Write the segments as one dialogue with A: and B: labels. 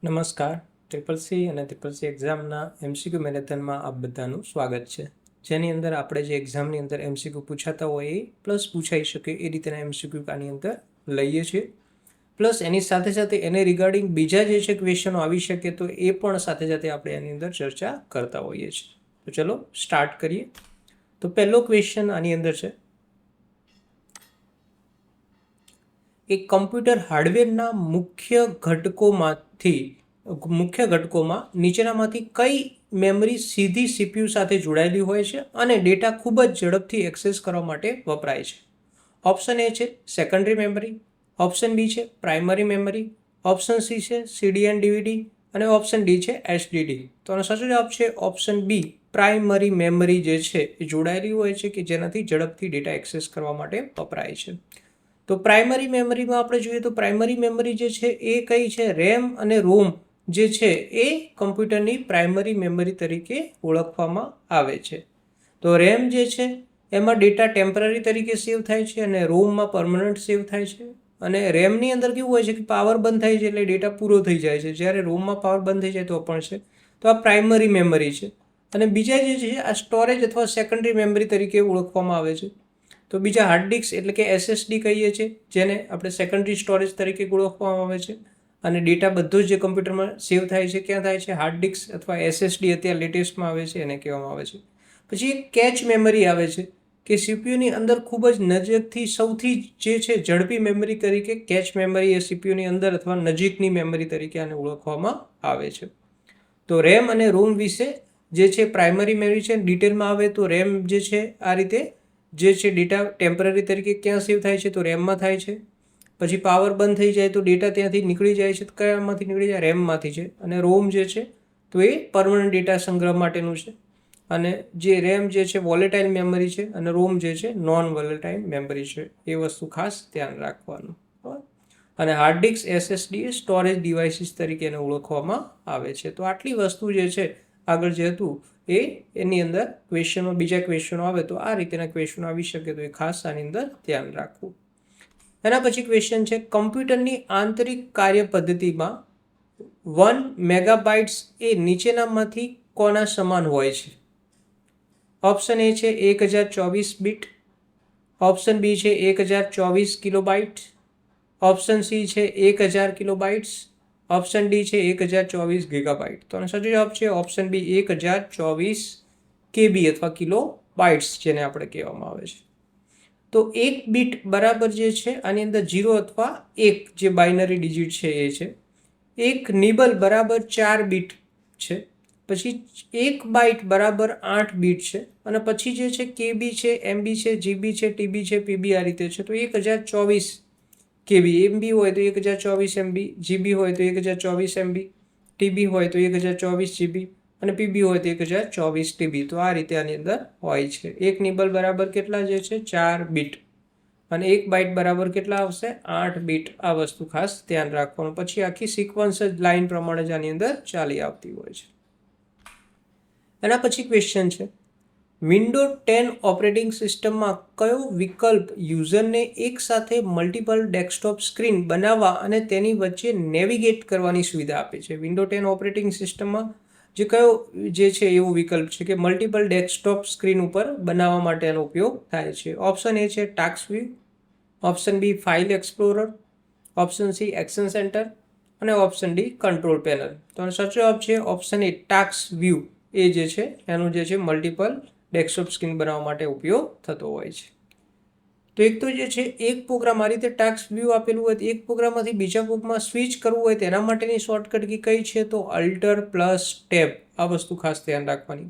A: નમસ્કાર. Triple C અને triple C એક્ઝામના MCQ મેરેથોનમાં આપ બધાનું સ્વાગત છે, જેની અંદર આપણે જે એક્ઝામની અંદર એમસીક્યુ પૂછાતા હોય એ પ્લસ પૂછાઈ શકે એ રીતના એમસીક્યુ આની અંદર લઈએ છીએ. પ્લસ એની સાથે સાથે એને રિગાર્ડિંગ બીજા જે છે ક્વેશ્ચનો આવી શકે તો એ પણ સાથે સાથે આપણે એની અંદર ચર્ચા કરતા હોઈએ છીએ. તો ચલો સ્ટાર્ટ કરીએ. તો પહેલો ક્વેશ્ચન આની અંદર છે, એક કમ્પ્યુટર હાર્ડવેરના મુખ્ય ઘટકોમાં નીચેનામાંથી કઈ મેમરી સીધી સીપીયુ સાથે જોડાયેલી હોય છે અને ડેટા ખૂબ જ ઝડપથી એક્સેસ કરવા માટે વપરાય છે? ઓપ્શન એ છે સેકન્ડરી મેમરી, ઓપ્શન બી છે પ્રાઇમરી મેમરી, ઓપ્શન સી છે સીડી એન્ડ ડીવીડી અને ઓપ્શન ડી છે એસડીડી. તો આનો સાચો જવાબ છે ઓપ્શન બી, પ્રાઇમરી મેમરી જે છે એ જોડાયેલી હોય છે કે જેનાથી ઝડપથી ડેટા એક્સેસ કરવા માટે વપરાય છે. તો પ્રાઇમરી મેમરીમાં આપણે જોઈએ તો પ્રાઇમરી મેમરી જે છે એ કઈ છે? રેમ અને રોમ જે છે એ કમ્પ્યુટરની પ્રાઇમરી મેમરી તરીકે ઓળખવામાં આવે છે. તો રેમ જે છે એમાં ડેટા ટેમ્પરરી તરીકે સેવ થાય છે અને રોમમાં પરમનન્ટ સેવ થાય છે. અને રેમની અંદર કેવું હોય છે કે પાવર બંધ થાય છે એટલે ડેટા પૂરો થઈ જાય છે, જ્યારે રોમમાં પાવર બંધ થઈ જાય તો પણ છે. તો આ પ્રાઇમરી મેમરી છે. અને બીજા જે છે આ સ્ટોરેજ અથવા સેકન્ડરી મેમરી તરીકે ઓળખવામાં આવે છે. તો બીજા હાર્ડ ડિસ્ક એટલે કે એસએસડી કહીએ છીએ, જેને આપણે સેકન્ડરી સ્ટોરેજ તરીકે ઓળખવામાં આવે છે. અને ડેટા બધું જ જે કમ્પ્યુટરમાં સેવ થાય છે ક્યાં થાય છે? હાર્ડ ડિસ્ક અથવા એસએસડી અત્યારે લેટેસ્ટમાં આવે છે એને કહેવામાં આવે છે. પછી એક કેચ મેમરી આવે છે કે સીપીયુની અંદર ખૂબ જ નજીકથી સૌથી જે છે ઝડપી મેમરી તરીકે કેચ મેમરી એ સીપીયુની અંદર અથવા નજીકની મેમરી તરીકે આને ઓળખવામાં આવે છે. તો રેમ અને રોમ વિશે જે છે પ્રાઇમરી મેમરી છે ડિટેલમાં આવે તો રેમ જે છે આ રીતે જે છે ડેટા ટેમ્પરરી તરીકે ક્યાં સેવ થાય છે? તો રેમમાં થાય છે. પછી પાવર બંધ થઈ જાય તો ડેટા ત્યાંથી નીકળી જાય છે, કયામાંથી નીકળી જાય? રેમમાંથી છે. અને રોમ જે છે તો એ પરમનન્ટ ડેટા સંગ્રહ માટેનું છે. અને જે રેમ જે છે વોલેટાઇલ મેમરી છે અને રોમ જે છે નોન વોલેટાઇલ મેમરી છે. એ વસ્તુ ખાસ ધ્યાન રાખવાનું. અને હાર્ડ ડિસ્ક એસએસડી એ સ્ટોરેજ ડિવાઇસીસ તરીકે એને ઓળખવામાં આવે છે. તો આટલી વસ્તુ જે છે આગળ જે હતું એની અંદર ક્વેશ્ચનો બીજા ક્વેશ્ચનો આવે તો આ રીતેના ક્વેશ્ચનો આવી શકે તો એ ખાસ આની અંદર ધ્યાન રાખવું. એના પછી ક્વેશ્ચન છે, કમ્પ્યુટરની આંતરિક કાર્ય પદ્ધતિમાં 1 મેગાબાઇટ્સ એ નીચેનામાંથી કોના સમાન હોય છે? ઓપ્શન એ છે 1024 બીટ, ઓપ્શન બી છે 1024 કિલોબાઇટ, ઓપ્શન સી છે 1000 કિલોબાઇટ્સ, ઓપ્શન ડી છે 1024 ગીગાબાઇટ. તો આનો સાચો જવાબ છે ઓપ્શન બી 1024 કેબી અથવા કિલો બાઇટ્સ જેને આપણે કહેવામાં આવે છે. તો એક બીટ બરાબર જે છે આની અંદર 0 અથવા 1 જે બાઇનરી ડિજિટ છે એ છે. એક નિબલ બરાબર 4 બીટ છે. પછી 1 બાઇટ બરાબર 8 બીટ છે. અને પછી જે છે કેબી છે, એમબી છે, જીબી છે, ટીબી છે, પીબી આ રીતે છે. તો 1024 કેબી, એમબી હોય તો 1024 એમબી, જીબી હોય તો 1024 એમબી, ટીબી હોય તો 1024 જીબી અને પીબી હોય તો 1024 ટીબી. તો આ રીતે આની અંદર હોય છે. એક નિબલ બરાબર કેટલા જે છે? 4 બીટ. અને 1 બાઇટ બરાબર કેટલા આવશે? 8 બીટ. આ વસ્તુ ખાસ ધ્યાન રાખવાનું. પછી આખી સિક્વન્સ જ લાઇન પ્રમાણે જ આની અંદર ચાલી આવતી હોય છે. એના પછી ક્વેશ્ચન છે, વિન્ડો 10 ઓપરેટિંગ સિસ્ટમમાં કયો વિકલ્પ યુઝરને એકસાથે મલ્ટિપલ ડેસ્કટોપ સ્ક્રીન બનાવવા અને તેની વચ્ચે નેવિગેટ કરવાની સુવિધા આપે છે? વિન્ડો 10 ઓપરેટિંગ સિસ્ટમમાં જે કયો જે છે એવો વિકલ્પ છે કે મલ્ટિપલ ડેસ્કટોપ સ્ક્રીન ઉપર બનાવવા માટે એનો ઉપયોગ થાય છે? ઓપ્શન એ છે task view, option b file explorer, option c action center અને ઓપ્શન ડી કંટ્રોલ પેનલ. તો સાચો જવાબ છે ઓપ્શન એ ટાસ્ક વ્યૂ. એ જે છે એનું જે છે મલ્ટિપલ ડેસ્કટોપ સ્ક્રીન બનાવવા માટે ઉપયોગ થતો હોય છે. તો એક તો જે છે એક પ્રોગ્રામ આ રીતે ટાસ્ક વ્યૂ આપેલું હોય તો એક પ્રોગ્રામમાંથી બીજા પ્રોગ્રામમાં સ્વિચ કરવું હોય તેના માટેની શોર્ટકટ કઈ છે? તો અલ્ટર પ્લસ ટેબ. આ વસ્તુ ખાસ ધ્યાન રાખવાની.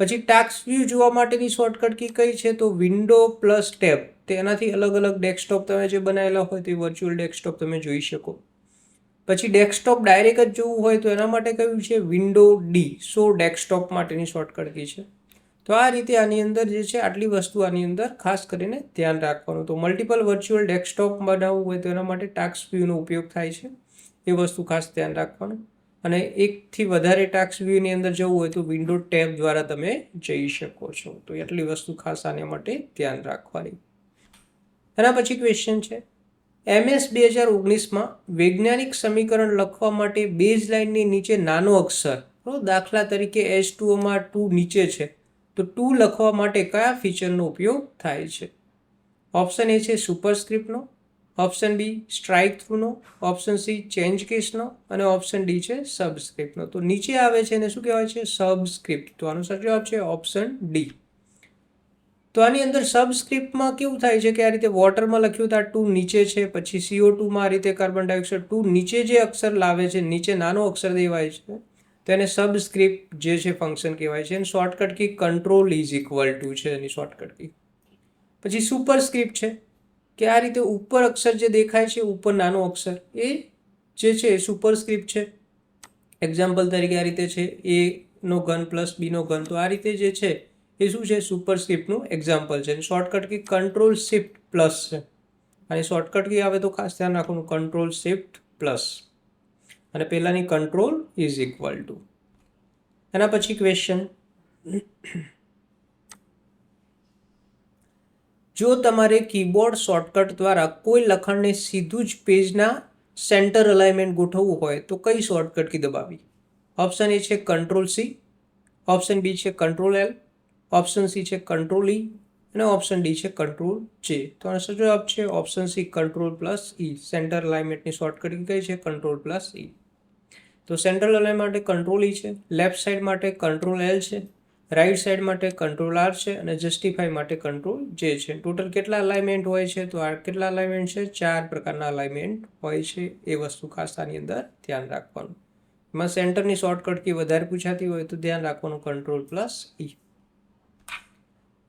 A: પછી ટાસ્ક વ્યૂ જોવા માટેની શોર્ટકટ કઈ છે? તો વિન્ડો પ્લસ ટેબ. તેનાથી અલગ અલગ ડેસ્કટોપ તમે જે બનાવેલા હોય તે વર્ચ્યુઅલ ડેસ્કટોપ તમે જોઈ શકો. પછી ડેસ્કટોપ ડાયરેક્ટ જ જોવું હોય તો એના માટે કયું છે? Window D. સો ડેસ્કટોપ માટેની શોર્ટકટ કી છે. તો આ રીતે આની અંદર જે છે આટલી વસ્તુ આની અંદર ખાસ કરીને ધ્યાન રાખવાનું. તો મલ્ટિપલ વર્ચ્યુઅલ ડેસ્કટોપ બનાવવું હોય તો એના માટે ટાસ્ક વ્યૂનો ઉપયોગ થાય છે. એ વસ્તુ ખાસ ધ્યાન રાખવાનું. અને એકથી વધારે ટાસ્ક વ્યૂની અંદર જવું હોય તો વિન્ડો ટેબ દ્વારા તમે જઈ શકો છો. તો એટલી વસ્તુ ખાસ આને માટે ધ્યાન રાખવાની. એના પછી ક્વેશ્ચન છે, MS 2019માં વૈજ્ઞાનિક સમીકરણ લખવા માટે બેઝ લાઇનની નીચે નાનો અક્ષર, દાખલા તરીકે H2Oમાં 2 નીચે છે તો 2 લખવા માટે કયા ફીચરનો ઉપયોગ થાય છે? ઓપ્શન એ છે સુપરસ્ક્રિપ્ટનો, ઓપ્શન બી સ્ટ્રાઇક થ્રુનો, ઓપ્શન સી ચેન્જ કેસનો અને ઓપ્શન ડી છે સબસ્ક્રિપ્ટનો. તો નીચે આવે છે એને શું કહેવાય છે? સબસ્ક્રિપ્ટ. તો આનો સાચો જવાબ છે ઓપ્શન ડી. તો આની અંદર સબસ્ક્રિપ્ટમાં કેવું થાય છે કે આ રીતે વોટરમાં લખ્યું તો આ 2 નીચે છે, પછી CO2માં આ રીતે કાર્બન ડાયોક્સાઇડ 2 નીચે જે અક્ષર લાવે છે, નીચે નાનો અક્ષર દેવાય છે તો એને સબસ્ક્રિપ્ટ જે છે ફંક્શન કહેવાય છે. એની shortcut key control is equal to છે એની શોર્ટકટ કી. પછી સુપરસ્ક્રિપ્ટ છે કે આ રીતે ઉપર અક્ષર જે દેખાય છે, ઉપર નાનો અક્ષર, એ જે છે એ સુપરસ્ક્રિપ્ટ છે. એક્ઝામ્પલ તરીકે આ રીતે છે A નો ઘન પ્લસ B નો ઘન, તો આ રીતે જે છે એ શું છે? સુપરસ્ક્રિપ્ટનું એક્ઝામ્પલ છે. Shortcut key control shift plus છે. અને શોર્ટકટ કી આવે તો ખાસ ધ્યાન રાખવાનું, કંટ્રોલ શિફ્ટ પ્લસ અને પહેલાંની કંટ્રોલ ઇઝ ઇક્વલ ટુ. એના પછી ક્વેશ્ચન, જો તમારે કીબોર્ડ શોર્ટકટ દ્વારા કોઈ લખાણને સીધું જ પેજના સેન્ટર અલાઇનમેન્ટ ગોઠવવું હોય તો કઈ શોર્ટકટ કી દબાવી? ઓપ્શન એ છે કંટ્રોલ સી, ઓપ્શન બી છે કંટ્રોલ એલ, ઓપ્શન સી છે કંટ્રોલ ઈ અને ઓપ્શન ડી છે કંટ્રોલ જે. તો આનો સાચો જવાબ છે ઓપ્શન સી કંટ્રોલ પ્લસ ઈ. સેન્ટર અલાઇનમેન્ટની શોર્ટકટ કઈ છે? કંટ્રોલ પ્લસ ઈ. તો સેન્ટ્રલ અલાઇન માટે કંટ્રોલ ઈ છે, લેફ્ટ સાઈડ માટે કંટ્રોલ એલ છે, રાઈટ સાઈડ માટે કંટ્રોલ આર છે અને જસ્ટિફાઈ માટે કંટ્રોલ જે છે. ટોટલ કેટલા અલાઇનમેન્ટ હોય છે? તો આ કેટલા અલાઇનમેન્ટ છે? 4 પ્રકારના અલાઇનમેન્ટ હોય છે. એ વસ્તુ ખાસ આની અંદર ધ્યાન રાખવાનું. એમાં સેન્ટરની શોર્ટકટ કી વધારે પૂછાતી હોય તો ધ્યાન રાખવાનું કંટ્રોલ પ્લસ ઈ.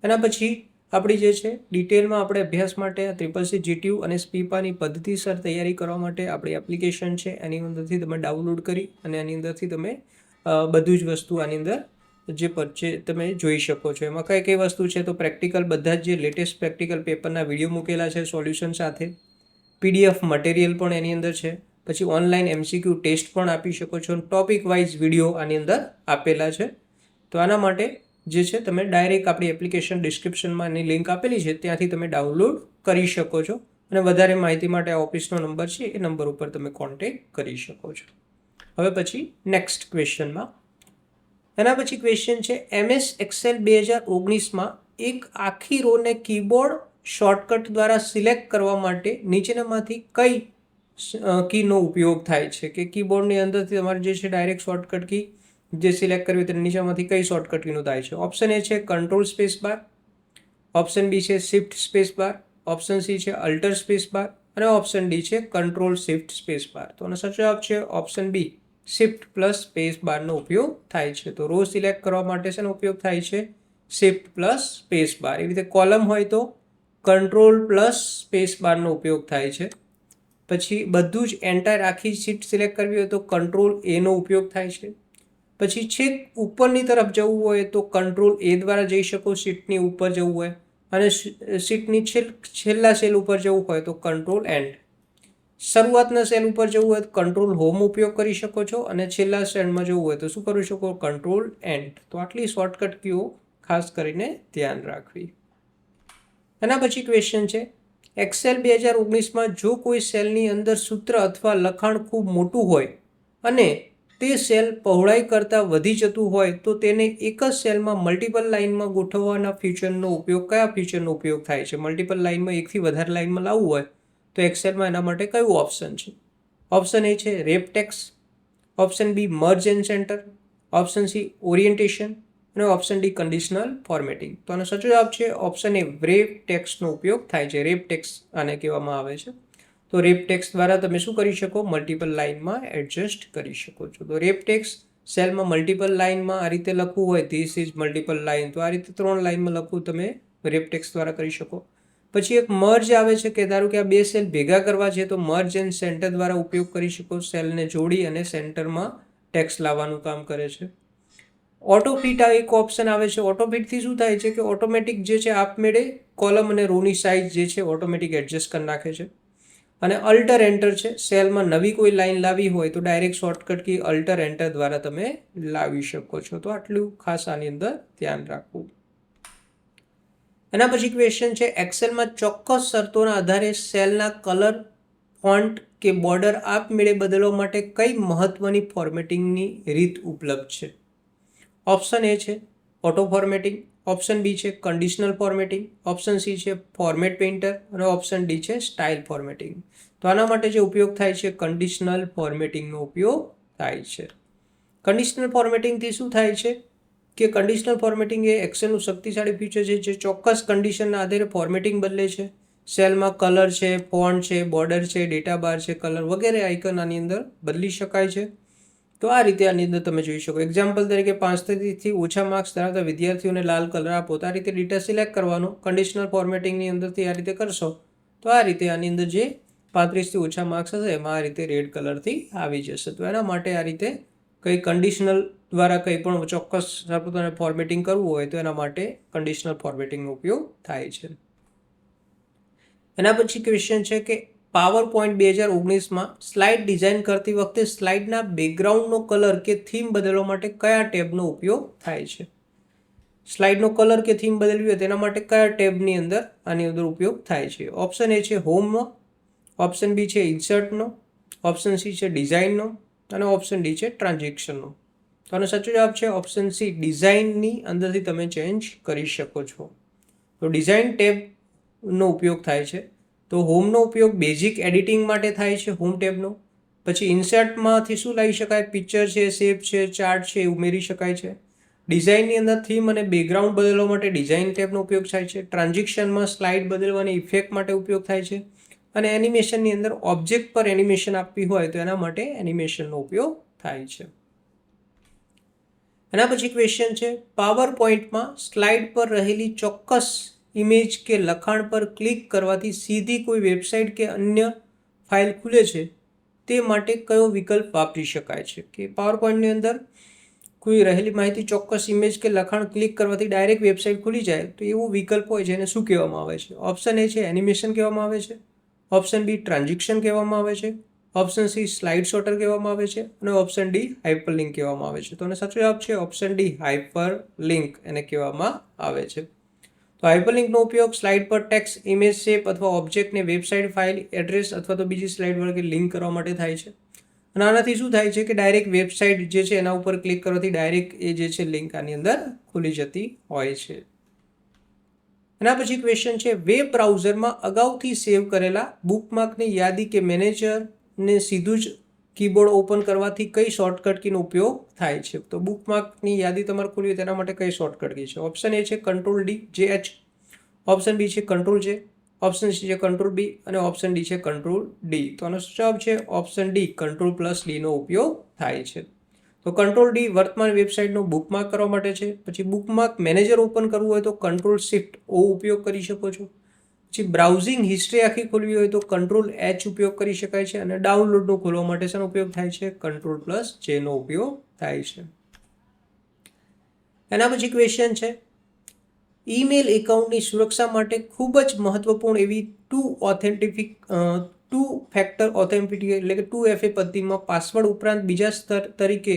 A: એના પછી આપણી જે છે ડિટેલમાં આપણે અભ્યાસ માટે CCC GTU અને સ્પીપાની પદ્ધતિસર તૈયારી કરવા માટે આપણી એપ્લિકેશન છે, એની અંદરથી તમે ડાઉનલોડ કરી અને એની અંદરથી તમે બધું જ વસ્તુ આની અંદર જે તમે જોઈ શકો છો. એમાં કઈ કઈ વસ્તુ છે? તો પ્રેક્ટિકલ બધા જ જે લેટેસ્ટ પ્રેક્ટિકલ પેપરના વિડીયો મૂકેલા છે સોલ્યુશન સાથે, PDF મટીરિયલ પણ એની અંદર છે, પછી ઓનલાઈન MCQ ટેસ્ટ પણ આપી શકો છો, ટોપિક વાઇઝ વિડીયો આની અંદર આપેલા છે. તો આના માટે જે છે તમે ડાયરેક્ટ આપણી એપ્લિકેશન ડિસ્ક્રિપ્શનમાં એની લિંક આપેલી છે ત્યાંથી તમે ડાઉનલોડ કરી શકો છો અને વધારે માહિતી માટે આ ઓફિસનો નંબર છે એ નંબર ઉપર તમે કોન્ટેક્ટ કરી શકો છો. હવે પછી નેક્સ્ટ ક્વેશ્ચનમાં, એના પછી ક્વેશ્ચન છે MS Excel 2019માં એક આખી રોને કીબોર્ડ શોર્ટકટ દ્વારા સિલેક્ટ કરવા માટે નીચેનામાંથી કઈ કીનો ઉપયોગ થાય છે? કે કીબોર્ડની અંદરથી તમારે જે છે ડાયરેક્ટ શોર્ટકટ કી જે સિલેક્ટ કરવી તેની નીચેમાંથી કઈ શોર્ટકટ કીનો થાય છે? ઓપ્શન એ છે કંટ્રોલ સ્પેસ બાર, ઓપ્શન બી છે shift space bar, option C છે અલ્ટર સ્પેસ બાર અને ઓપ્શન ડી છે કંટ્રોલ શિફ્ટ સ્પેસ બાર. તો આનો સાચો જવાબ છે option B, shift plus space બારનો ઉપયોગ થાય છે. તો રો સિલેક્ટ કરવા માટે શેનો ઉપયોગ થાય છે? Shift plus space bar. એવી રીતે કોલમ હોય તો કંટ્રોલ પ્લસ સ્પેસ બારનો ઉપયોગ થાય છે. પછી બધું જ એન્ટાયર આખી શીટ સિલેક્ટ કરવી હોય તો કંટ્રોલ એનો ઉપયોગ થાય છે. પછી છેક ઉપરની તરફ જવું હોય તો કંટ્રોલ એ દ્વારા જઈ શકો, શીટની ઉપર જવું હોય, અને શીટની છેલ્લા સેલ ઉપર જવું હોય તો કંટ્રોલ એન્ડ. શરૂઆતના સેલ ઉપર જવું હોય તો કંટ્રોલ હોમ ઉપયોગ કરી શકો છો અને છેલ્લા સેલમાં જવું હોય તો શું કરી શકો? Control and. તો આટલી શોર્ટકટ કીઓ ખાસ કરીને ધ્યાન રાખવી. એના પછી ક્વેશ્ચન છે એક્સેલ 2019માં જો કોઈ સેલની અંદર સૂત્ર અથવા લખાણ ખૂબ મોટું હોય અને તે સેલ પહોળાઈ કરતાં વધી જતું હોય તો તેને એક જ સેલમાં મલ્ટિપલ લાઇનમાં ગોઠવવાના ફીચરનો ઉપયોગ કયા ફીચરનો ઉપયોગ થાય છે? મલ્ટિપલ લાઇનમાં એકથી વધારે લાઇનમાં લાવવું હોય તો એક્સેલમાં એના માટે કયું ઓપ્શન છે? ઓપ્શન એ છે wrap text, option b merge and center, option c orientation અને ઓપ્શન ડી કન્ડિશનલ ફોર્મેટિંગ. તો આનો સાચો જવાબ છે ઓપ્શન એ, રેપ ટેક્સનો ઉપયોગ થાય છે. રેપ ટેક્સ આને કહેવામાં આવે છે. તો રેપ ટેક્સ દ્વારા તમે શું કરી શકો? મલ્ટિપલ લાઇનમાં એડજસ્ટ કરી શકો છો. તો રેપ ટેક્સ સેલમાં મલ્ટિપલ લાઇનમાં આ રીતે લખવું હોય ધીસ ઇઝ મલ્ટિપલ લાઇન, તો આ રીતે 3 લાઇનમાં લખવું તમે રેપ ટેક્સ દ્વારા કરી શકો. પછી એક મર્જ આવે છે કે ધારો કે આ 2 સેલ ભેગા કરવા છે તો મર્જ એન્ડ સેન્ટર દ્વારા ઉપયોગ કરી શકો. સેલને જોડી અને સેન્ટરમાં ટેક્સ લાવવાનું કામ કરે છે. ઓટોફિટ આ એક ઓપ્શન આવે છે. ઓટોફિટથી શું થાય છે કે ઓટોમેટિક જે છે આપમેળે કોલમ અને રોની સાઇઝ જે છે ઓટોમેટિક એડજસ્ટ કરી નાખે છે. અને અલ્ટર એન્ટર છે, સેલમાં નવી કોઈ લાઈન લાવી હોય તો direct shortcut key alt enter દ્વારા તમે લાવી શકો છો. તો આટલું ખાસ આની અંદર ધ્યાન રાખવું. એના પછી ક્વેશ્ચન છે એક્સેલમાં ચોક્કસ શરતોના આધારે સેલના કલર ફોન્ટ કે બોર્ડર આપમેળે બદલવા માટે કઈ મહત્વની ફોર્મેટિંગની રીત ઉપલબ્ધ છે? ઓપ્શન એ છે ઓટો ફોર્મેટિંગ, ઓપ્શન બી છે કન્ડિશનલ ફોર્મેટિંગ, ઓપ્શન સી છે ફોર્મેટ પેઇન્ટર અને ઓપ્શન ડી છે સ્ટાઇલ ફોર્મેટિંગ. તો આના માટે જે ઉપયોગ થાય છે કન્ડિશનલ ફોર્મેટિંગનો ઉપયોગ થાય છે. કન્ડિશનલ ફોર્મેટિંગથી શું થાય છે કે કન્ડિશનલ ફોર્મેટિંગ એ એક્સેલનું શક્તિશાળી ફીચર છે જે ચોક્કસ કન્ડિશનના આધારે ફોર્મેટિંગ બદલે છે. સેલમાં કલર છે, ફોન્ટ છે, બોર્ડર છે, ડેટા બાર છે, કલર વગેરે આઇકન આની અંદર બદલી શકાય છે. તો આ રીતે આની અંદર તમે જોઈ શકો. એક્ઝામ્પલ તરીકે 5થી ઓછા માર્ક્સ ધરાવતા વિદ્યાર્થીઓને લાલ કલર આપો તો આ રીતે ડેટા સિલેક્ટ કરવાનો. કન્ડિશનલ ફોર્મેટિંગની અંદરથી આ રીતે કરશો તો આ રીતે આની અંદર જે 35થી ઓછા માર્ક્સ હશે એમાં આ રીતે રેડ કલરથી આવી જશે. તો એના માટે આ રીતે કંઈ કન્ડિશનલ દ્વારા કંઈ પણ ચોક્કસ ફોર્મેટિંગ કરવું હોય તો એના માટે કન્ડિશનલ ફોર્મેટિંગનો ઉપયોગ થાય છે. એના પછી ક્વેશ્ચન છે કે પાવર પોઈન્ટ 2019માં સ્લાઇડ ડિઝાઇન કરતી વખતે સ્લાઇડના બેકગ્રાઉન્ડનો કલર કે થીમ બદલવા માટે કયા ટેબનો ઉપયોગ થાય છે? સ્લાઇડનો કલર કે થીમ બદલવી હોય તેના માટે કયા ટેબની અંદર આની અંદર ઉપયોગ થાય છે? ઓપ્શન એ છે હોમનો, ઓપ્શન બી છે ઇન્સર્ટનો, ઓપ્શન સી છે ડિઝાઇનનો અને ઓપ્શન ડી છે ટ્રાન્ઝેક્શનનો. તો આનો સાચો જવાબ છે ઓપ્શન સી, ડિઝાઇનની અંદરથી તમે ચેન્જ કરી શકો છો. તો ડિઝાઇન ટેબનો ઉપયોગ થાય છે. તો હોમનો ઉપયોગ બેઝિક એડિટિંગ માટે થાય છે, હોમ ટેબનો. પછી ઇન્સર્ટમાંથી શું લાવી શકાય? પિક્ચર છે, શેપ છે, ચાર્ટ છે એ ઉમેરી શકાય છે. ડિઝાઇનની અંદર થીમ અને બેકગ્રાઉન્ડ બદલવા માટે ડિઝાઇન ટેબનો ઉપયોગ થાય છે. ટ્રાન્ઝેક્શનમાં સ્લાઇડ બદલવાની ઇફેક્ટ માટે ઉપયોગ થાય છે. અને એનિમેશનની અંદર ઓબ્જેક્ટ પર એનિમેશન આપવી હોય તો એના માટે એનિમેશનનો ઉપયોગ થાય છે. એના પછી ક્વેશ્ચન છે પાવર પોઈન્ટમાં સ્લાઇડ પર રહેલી ચોક્કસ ઇમેજ કે લખાણ પર ક્લિક કરવાથી સીધી કોઈ વેબસાઇટ કે અન્ય ફાઇલ ખુલે છે તે માટે કયો વિકલ્પ વાપરી શકાય છે? કે પાવર પોઈન્ટની અંદર કોઈ રહેલી માહિતી ચોક્કસ ઇમેજ કે લખાણ ક્લિક કરવાથી ડાયરેક્ટ વેબસાઇટ ખુલી જાય તો એવો વિકલ્પ હોય છે એને શું કહેવામાં આવે છે? ઓપ્શન એ છે એનિમેશન કહેવામાં આવે છે, ઓપ્શન બી ટ્રાન્ઝેક્શન કહેવામાં આવે છે, ઓપ્શન સી સ્લાઇડ શોર્ટર કહેવામાં આવે છે અને ઓપ્શન ડી હાઇપરલિંક કહેવામાં આવે છે. તો આનો સાચો જવાબ છે ઓપ્શન ડી, હાઇપરલિંક એને કહેવામાં આવે છે. તો હાઇપરલિંકનો ઉપયોગ સ્લાઇડ પર ટેક્સ્ટ, ઇમેજ, શેપ અથવા ઓબ્જેક્ટને વેબસાઇટ, ફાઇલ, એડ્રેસ અથવા તો બીજી સ્લાઇડ વડે લિંક કરવા માટે થાય છે. અને આનાથી શું થાય છે કે ડાયરેક્ટ વેબસાઇટ જે છે એના ઉપર ક્લિક કરવાથી ડાયરેક્ટ એ જે છે લિંક આની અંદર ખુલી જતી હોય છે. એના પછી ક્વેશ્ચન છે વેબ બ્રાઉઝરમાં અગાઉથી સેવ કરેલા બુકમાર્કની યાદી કે મેનેજરને સીધું જ કીબોર્ડ ઓપન કરવાથી કઈ શોર્ટકટ કીનો ઉપયોગ થાય છે? તો બુકમાર્કની યાદી તમારે ખોલવી હોય તેના માટે કઈ શોર્ટકટ કી છે? ઓપ્શન એ છે કંટ્રોલ ડી, JH, ઓપ્શન બી છે કંટ્રોલ J, ઓપ્શન સી છે કંટ્રોલ બી અને ઓપ્શન ડી છે કંટ્રોલ ડી. તો આનો જવાબ છે ઓપ્શન ડી, કંટ્રોલ+D નો ઉપયોગ થાય છે. તો કંટ્રોલ ડી વર્તમાન વેબસાઇટનો બુકમાર્ક કરવા માટે છે. પછી બુકમાર્ક મેનેજર ઓપન કરવું હોય તો કંટ્રોલ+Shift+O ઉપયોગ કરી શકો છો. પછી બ્રાઉઝિંગ હિસ્ટ્રી આખી ખોલવી હોય તો કંટ્રોલ+H ઉપયોગ કરી શકાય છે અને ડાઉનલોડનો ખોલવા માટે શેનો ઉપયોગ થાય છે? કંટ્રોલ+J નો ઉપયોગ થાય છે. એના પછી ક્વેશ્ચન છે ઈમેલ એકાઉન્ટની સુરક્ષા માટે ખૂબ જ મહત્વપૂર્ણ એવી ટુ ફેક્ટર ઓથેન્ટિકેશન એટલે કે 2FA પદ્ધતિમાં પાસવર્ડ ઉપરાંત બીજા સ્તર તરીકે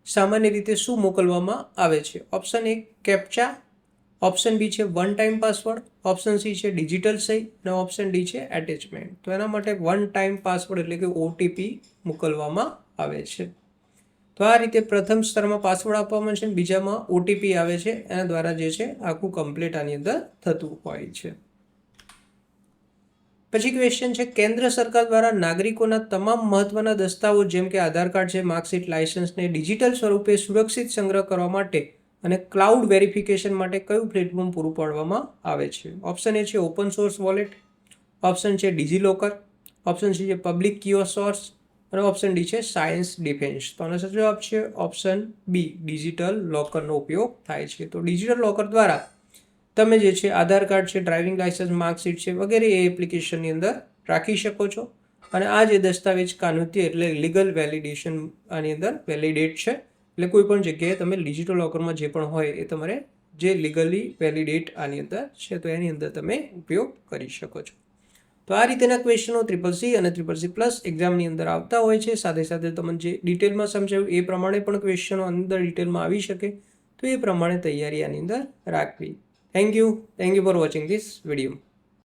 A: સામાન્ય રીતે શું મોકલવામાં આવે છે? ઓપ્શન એ કેપ્ચા, ઓપ્શન બી છે one time password, option C છે ડિજિટલ સહી અને ઓપ્શન ડી છે એટેચમેન્ટ. તો એના માટે વન ટાઈમ પાસવર્ડ એટલે કે OTP મોકલવામાં આવે છે. તો આ રીતે પ્રથમ સ્તરમાં પાસવર્ડ આપવામાં છે, બીજામાં OTP આવે છે, એના દ્વારા જે છે આખું કમ્પ્લીટ આની અંદર થતું હોય છે. પછી ક્વેશ્ચન છે કેન્દ્ર સરકાર દ્વારા નાગરિકોના તમામ મહત્વના દસ્તાવેજો જેમ કે આધાર કાર્ડ છે, માર્કશીટ, લાયસન્સને ડિજિટલ સ્વરૂપે સુરક્ષિત સંગ્રહ કરવા માટે અને ક્લાઉડ વેરિફિકેશન માટે કયું પ્લેટફોર્મ પૂરું પાડવામાં આવે છે? ઓપ્શન એ છે ઓપન સોર્સ વોલેટ, ઓપ્શન છે ડિજીલોકર, ઓપ્શન સી છે પબ્લિક કિયોસ્ક અને ઓપ્શન ડી છે સાયન્સ ડિફેન્સ. તો આનો સાચો જવાબ છે ઓપ્શન બી, ડિજિટલ લોકરનો ઉપયોગ થાય છે. તો ડિજિટલ લોકર દ્વારા તમે જે છે આધાર કાર્ડ છે, ડ્રાઇવિંગ લાયસન્સ, માર્કશીટ છે વગેરે એ એપ્લિકેશનની અંદર રાખી શકો છો અને આ જે દસ્તાવેજ કાનૂની એટલે લીગલ વેલિડેશન આની અંદર વેલિડેટ છે. એટલે કોઈ પણ જગ્યાએ તમે ડિજિટલ લોકરમાં જે પણ હોય એ તમારે જે લીગલી વેલિડેટ આની અંદર છે તો એની અંદર તમે ઉપયોગ કરી શકો છો. તો આ રીતેના ક્વેશ્ચનો CCC અને CCC+ એક્ઝામની અંદર આવતા હોય છે. સાથે સાથે તમને જે ડિટેલમાં સમજાવ્યું એ પ્રમાણે પણ ક્વેશ્ચનો અંદર ડિટેલમાં આવી શકે તો એ પ્રમાણે તૈયારી આની અંદર રાખવી. Thank you for watching this video.